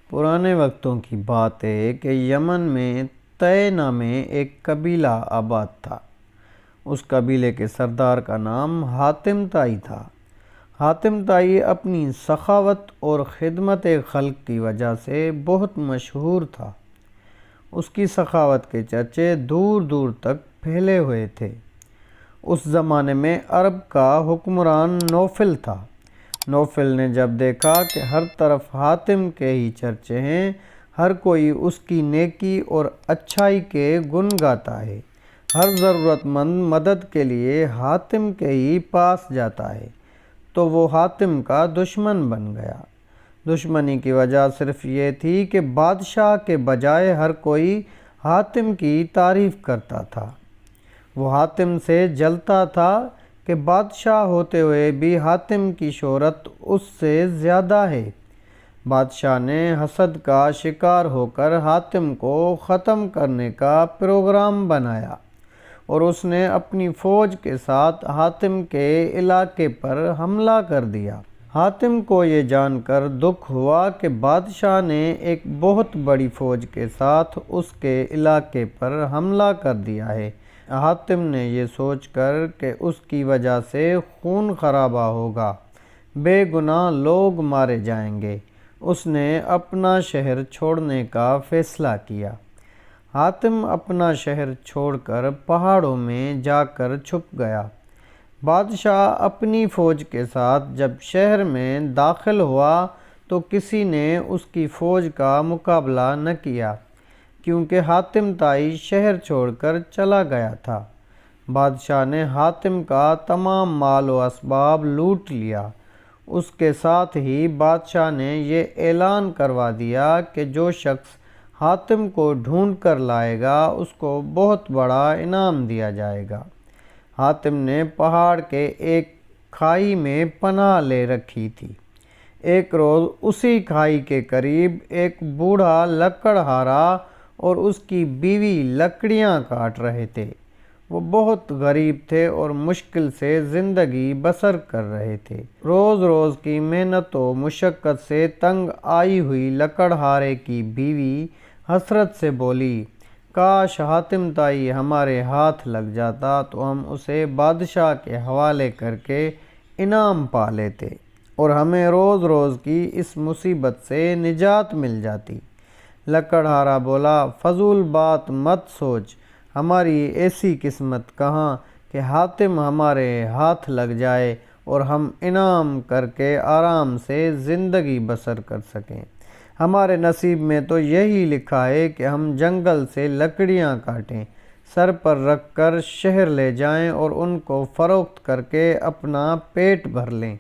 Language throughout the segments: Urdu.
پرانے وقتوں کی بات ہے کہ یمن میں طے نامے ایک قبیلہ آباد تھا۔ اس قبیلے کے سردار کا نام حاتم طائی تھا۔ حاتم طائی اپنی سخاوت اور خدمت خلق کی وجہ سے بہت مشہور تھا۔ اس کی سخاوت کے چرچے دور دور تک پھیلے ہوئے تھے۔ اس زمانے میں عرب کا حکمران نوفل تھا۔ نوفل نے جب دیکھا کہ ہر طرف حاتم کے ہی چرچے ہیں، ہر کوئی اس کی نیکی اور اچھائی کے گن گاتا ہے، ہر ضرورت مند مدد کے لیے حاتم کے ہی پاس جاتا ہے، تو وہ حاتم کا دشمن بن گیا۔ دشمنی کی وجہ صرف یہ تھی کہ بادشاہ کے بجائے ہر کوئی حاتم کی تعریف کرتا تھا۔ وہ حاتم سے جلتا تھا کہ بادشاہ ہوتے ہوئے بھی حاتم کی شہرت اس سے زیادہ ہے۔ بادشاہ نے حسد کا شکار ہو کر حاتم کو ختم کرنے کا پروگرام بنایا اور اس نے اپنی فوج کے ساتھ حاتم کے علاقے پر حملہ کر دیا۔ حاتم کو یہ جان کر دکھ ہوا کہ بادشاہ نے ایک بہت بڑی فوج کے ساتھ اس کے علاقے پر حملہ کر دیا ہے۔ حاتم نے یہ سوچ کر کہ اس کی وجہ سے خون خرابہ ہوگا، بے گناہ لوگ مارے جائیں گے، اس نے اپنا شہر چھوڑنے کا فیصلہ کیا۔ حاتم اپنا شہر چھوڑ کر پہاڑوں میں جا کر چھپ گیا۔ بادشاہ اپنی فوج کے ساتھ جب شہر میں داخل ہوا تو کسی نے اس کی فوج کا مقابلہ نہ کیا، کیونکہ حاتم طائی شہر چھوڑ کر چلا گیا تھا۔ بادشاہ نے حاتم کا تمام مال و اسباب لوٹ لیا۔ اس کے ساتھ ہی بادشاہ نے یہ اعلان کروا دیا کہ جو شخص حاتم کو ڈھونڈ کر لائے گا اس کو بہت بڑا انعام دیا جائے گا۔ حاتم نے پہاڑ کے ایک کھائی میں پناہ لے رکھی تھی۔ ایک روز اسی کھائی کے قریب ایک بوڑھا لکڑہارا اور اس کی بیوی لکڑیاں کاٹ رہے تھے۔ وہ بہت غریب تھے اور مشکل سے زندگی بسر کر رہے تھے۔ روز روز کی محنت و مشقت سے تنگ آئی ہوئی لکڑہارے کی بیوی حسرت سے بولی، کاش حاتم طائی ہمارے ہاتھ لگ جاتا تو ہم اسے بادشاہ کے حوالے کر کے انعام پا لیتے اور ہمیں روز روز کی اس مصیبت سے نجات مل جاتی۔ لکڑہارا بولا، فضول بات مت سوچ، ہماری ایسی قسمت کہاں کہ حاتم ہمارے ہاتھ لگ جائے اور ہم انعام کر کے آرام سے زندگی بسر کر سکیں۔ ہمارے نصیب میں تو یہی لکھا ہے کہ ہم جنگل سے لکڑیاں کاٹیں، سر پر رکھ کر شہر لے جائیں اور ان کو فروخت کر کے اپنا پیٹ بھر لیں۔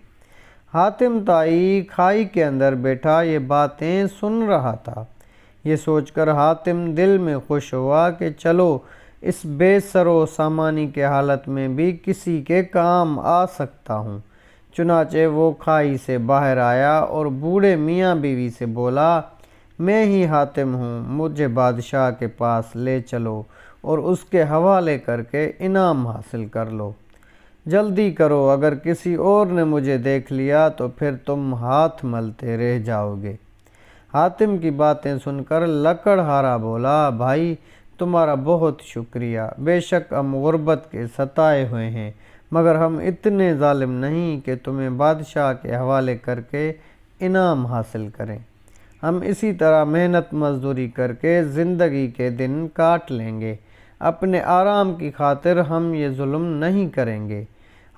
حاتم طائی کھائی کے اندر بیٹھا یہ باتیں سن رہا تھا۔ یہ سوچ کر حاتم دل میں خوش ہوا کہ چلو اس بے سر و سامانی کے حالت میں بھی کسی کے کام آ سکتا ہوں۔ چنانچہ وہ کھائی سے باہر آیا اور بوڑھے میاں بیوی سے بولا، میں ہی حاتم ہوں، مجھے بادشاہ کے پاس لے چلو اور اس کے حوالے کر کے انعام حاصل کر لو۔ جلدی کرو، اگر کسی اور نے مجھے دیکھ لیا تو پھر تم ہاتھ ملتے رہ جاؤ گے۔ حاتم کی باتیں سن کر لکڑہارا بولا، بھائی تمہارا بہت شکریہ، بے شک ہم غربت کے ستائے ہوئے ہیں، مگر ہم اتنے ظالم نہیں کہ تمہیں بادشاہ کے حوالے کر کے انعام حاصل کریں۔ ہم اسی طرح محنت مزدوری کر کے زندگی کے دن کاٹ لیں گے، اپنے آرام کی خاطر ہم یہ ظلم نہیں کریں گے۔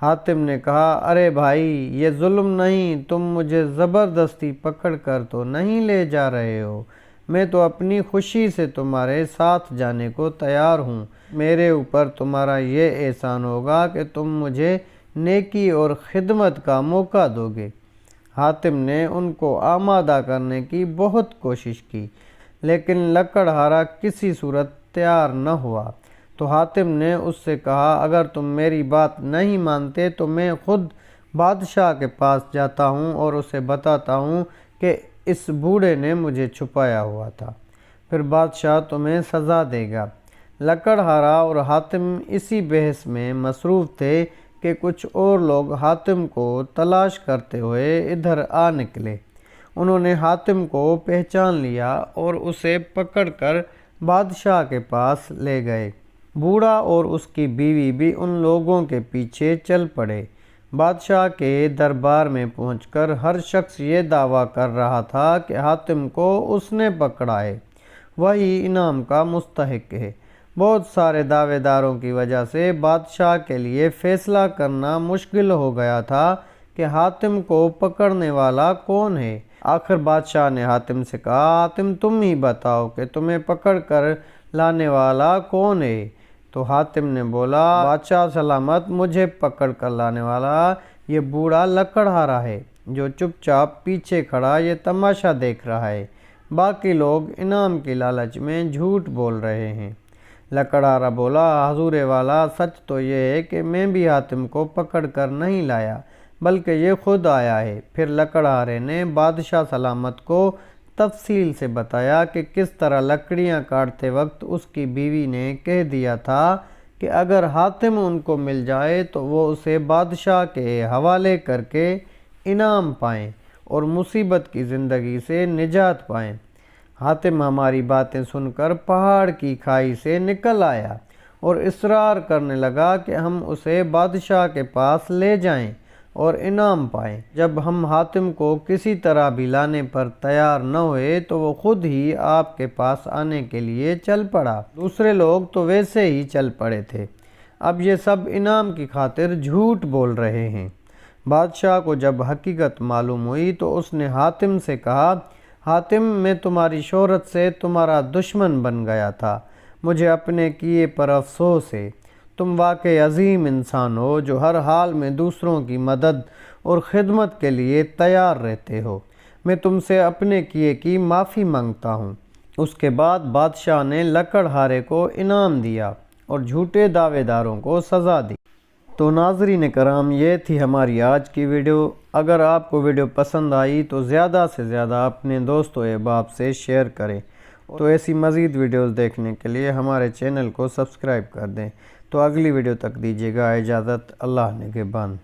حاتم نے کہا، ارے بھائی یہ ظلم نہیں، تم مجھے زبردستی پکڑ کر تو نہیں لے جا رہے ہو، میں تو اپنی خوشی سے تمہارے ساتھ جانے کو تیار ہوں۔ میرے اوپر تمہارا یہ احسان ہوگا کہ تم مجھے نیکی اور خدمت کا موقع دو گے۔ حاتم نے ان کو آمادہ کرنے کی بہت کوشش کی، لیکن لکڑہارا کسی صورت تیار نہ ہوا۔ تو حاتم نے اس سے کہا، اگر تم میری بات نہیں مانتے تو میں خود بادشاہ کے پاس جاتا ہوں اور اسے بتاتا ہوں کہ اس بوڑھے نے مجھے چھپایا ہوا تھا، پھر بادشاہ تمہیں سزا دے گا۔ لکڑہارا اور حاتم اسی بحث میں مصروف تھے کہ کچھ اور لوگ حاتم کو تلاش کرتے ہوئے ادھر آ نکلے۔ انہوں نے حاتم کو پہچان لیا اور اسے پکڑ کر بادشاہ کے پاس لے گئے۔ بوڑھا اور اس کی بیوی بھی ان لوگوں کے پیچھے چل پڑے۔ بادشاہ کے دربار میں پہنچ کر ہر شخص یہ دعویٰ کر رہا تھا کہ حاتم کو اس نے پکڑا ہے، وہی انعام کا مستحق ہے۔ بہت سارے دعوے داروں کی وجہ سے بادشاہ کے لیے فیصلہ کرنا مشکل ہو گیا تھا کہ حاتم کو پکڑنے والا کون ہے۔ آخر بادشاہ نے حاتم سے کہا، حاتم تم ہی بتاؤ کہ تمہیں پکڑ کر لانے والا کون ہے؟ تو حاتم نے بولا، بادشاہ سلامت، مجھے پکڑ کر لانے والا یہ بوڑھا لکڑہارا ہے جو چپ چاپ پیچھے کھڑا یہ تماشا دیکھ رہا ہے۔ باقی لوگ انعام کی لالچ میں جھوٹ بول رہے ہیں۔ لکڑہارا بولا، حضور والا، سچ تو یہ ہے کہ میں بھی حاتم کو پکڑ کر نہیں لایا بلکہ یہ خود آیا ہے۔ پھر لکڑہارے نے بادشاہ سلامت کو تفصیل سے بتایا کہ کس طرح لکڑیاں کاٹتے وقت اس کی بیوی نے کہہ دیا تھا کہ اگر حاتم ان کو مل جائے تو وہ اسے بادشاہ کے حوالے کر کے انعام پائیں اور مصیبت کی زندگی سے نجات پائیں۔ حاتم ہماری باتیں سن کر پہاڑ کی کھائی سے نکل آیا اور اصرار کرنے لگا کہ ہم اسے بادشاہ کے پاس لے جائیں اور انعام پائیں۔ جب ہم حاتم کو کسی طرح بھی لانے پر تیار نہ ہوئے تو وہ خود ہی آپ کے پاس آنے کے لیے چل پڑا۔ دوسرے لوگ تو ویسے ہی چل پڑے تھے۔ اب یہ سب انعام کی خاطر جھوٹ بول رہے ہیں۔ بادشاہ کو جب حقیقت معلوم ہوئی تو اس نے حاتم سے کہا، حاتم، میں تمہاری شہرت سے تمہارا دشمن بن گیا تھا، مجھے اپنے کیے پر افسوس ہے۔ تم واقعی عظیم انسان ہو جو ہر حال میں دوسروں کی مدد اور خدمت کے لیے تیار رہتے ہو۔ میں تم سے اپنے کیے کی معافی مانگتا ہوں۔ اس کے بعد بادشاہ نے لکڑہارے کو انعام دیا اور جھوٹے دعوے داروں کو سزا دی۔ تو ناظرین کرام، یہ تھی ہماری آج کی ویڈیو۔ اگر آپ کو ویڈیو پسند آئی تو زیادہ سے زیادہ اپنے دوستوں احباب سے شیئر کریں۔ تو ایسی مزید ویڈیوز دیکھنے کے لیے ہمارے چینل کو سبسکرائب کر دیں۔ تو اگلی ویڈیو تک دیجیے گا اجازت۔ اللہ نگہبان۔